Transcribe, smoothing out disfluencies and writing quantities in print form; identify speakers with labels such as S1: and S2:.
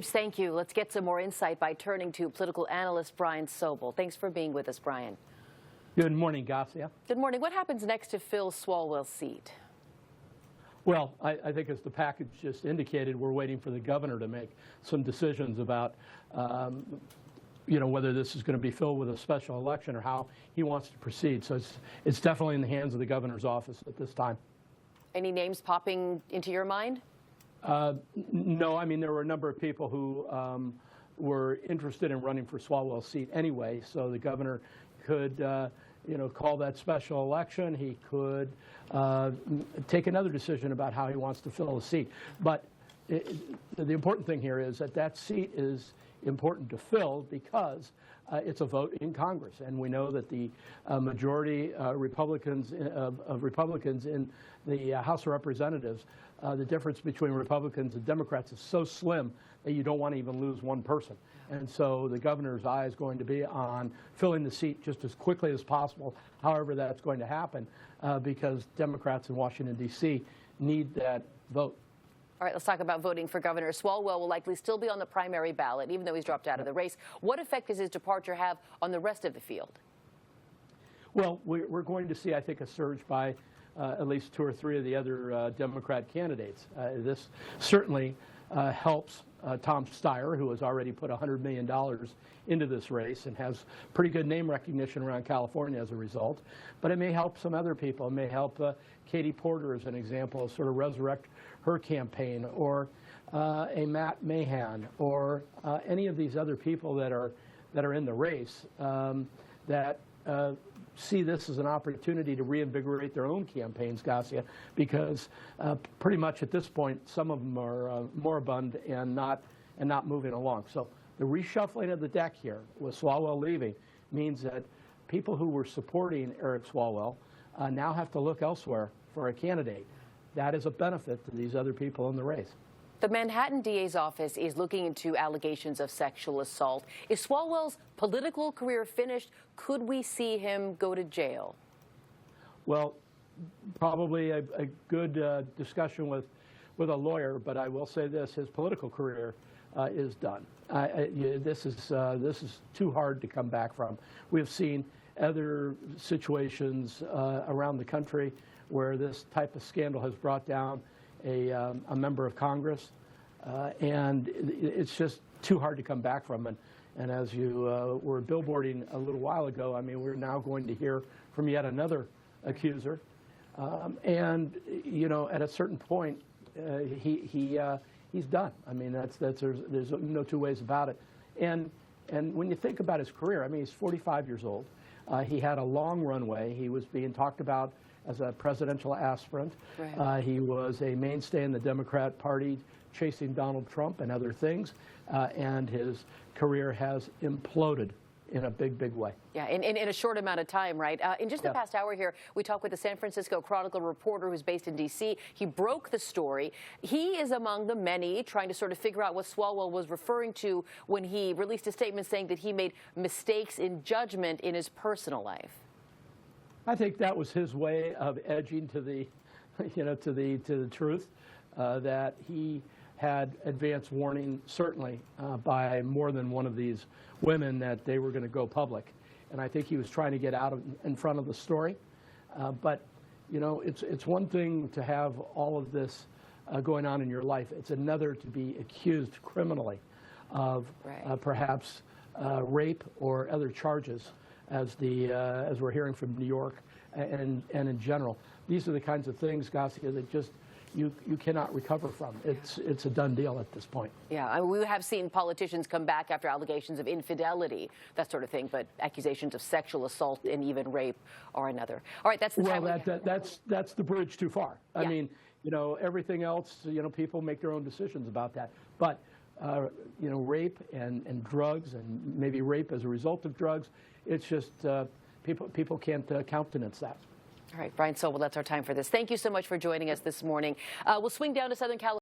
S1: Thank you. Let's get some more insight by turning to political analyst Brian Sobel. Thanks for being with us, Brian.
S2: Good morning, Garcia.
S1: Good morning. What happens next to fill Swalwell's seat?
S2: Well, I think as the package just indicated, we're waiting for the governor to make some decisions about, whether this is going to be filled with a special election or how he wants to proceed. So it's definitely in the hands of the governor's office at this time.
S1: Any names popping into your mind?
S2: No, I mean, there were a number of people who were interested in running for Swalwell's seat anyway, so the governor could, call that special election. He could take another decision about how he wants to fill the seat. But the important thing here is that that seat is important to fill because it's a vote in Congress, and we know that the majority Republicans in the House of Representatives, the difference between Republicans and Democrats is so slim that you don't want to even lose one person. And so the governor's eye is going to be on filling the seat just as quickly as possible, however that's going to happen, because Democrats in Washington, D.C. need that vote.
S1: All right, let's talk about voting for Governor. Swalwell will likely still be on the primary ballot, even though he's dropped out of the race. What effect does his departure have on the rest of the field?
S2: Well, we're going to see, I think, a surge by at least two or three of the other Democrat candidates. This certainly helps Tom Steyer, who has already put $100 million into this race and has pretty good name recognition around California as a result. But it may help some other people. It may help Katie Porter, as an example, sort of resurrect her campaign, or a Matt Mahan, or any of these other people that are in the race that see this as an opportunity to reinvigorate their own campaigns, Garcia, because pretty much at this point, some of them are moribund and not moving along. So the reshuffling of the deck here with Swalwell leaving means that people who were supporting Eric Swalwell now have to look elsewhere for a candidate. That is a benefit to these other people in the race.
S1: The Manhattan DA's office is looking into allegations of sexual assault. Is Swalwell's political career finished? Could we see him go to jail? Well,
S2: probably a good discussion with a lawyer, but I will say this: his political career is done. This is too hard to come back from. We've seen other situations around the country where this type of scandal has brought down a member of Congress, and it's just too hard to come back from. And as you were billboarding a little while ago, I mean, we're now going to hear from yet another accuser, and at a certain point, he's done. I mean, there's no two ways about it. And when you think about his career, I mean, he's 45 years old. He had a long runway. He was being talked about as a presidential aspirant. Right. He was a mainstay in the Democrat Party, chasing Donald Trump and other things, and his career has imploded in a big, big way.
S1: Yeah, in a short amount of time, right? In just the past hour here, we talked with the San Francisco Chronicle reporter who's based in D.C. He broke the story. He is among the many trying to sort of figure out what Swalwell was referring to when he released a statement saying that he made mistakes in judgment in his personal life.
S2: I think that was his way of edging to the, to the truth, that he had advance warning, certainly by more than one of these women, that they were going to go public, and I think he was trying to get out in front of the story. But it's one thing to have all of this going on in your life. It's another to be accused criminally of perhaps rape or other charges, as we're hearing from New York and in general. These are the kinds of things, Garcia, that just you cannot recover from. It's a done deal at this point.
S1: Yeah, we have seen politicians come back after allegations of infidelity, that sort of thing, but accusations of sexual assault and even rape are another. All right, that's the time.
S2: Well, that's the bridge too far. I mean, everything else, people make their own decisions about that. But rape and drugs, and maybe rape as a result of drugs, it's just people can't countenance that.
S1: All right, Brian Sobel, that's our time for this. Thank you so much for joining us this morning. We'll swing down to Southern California.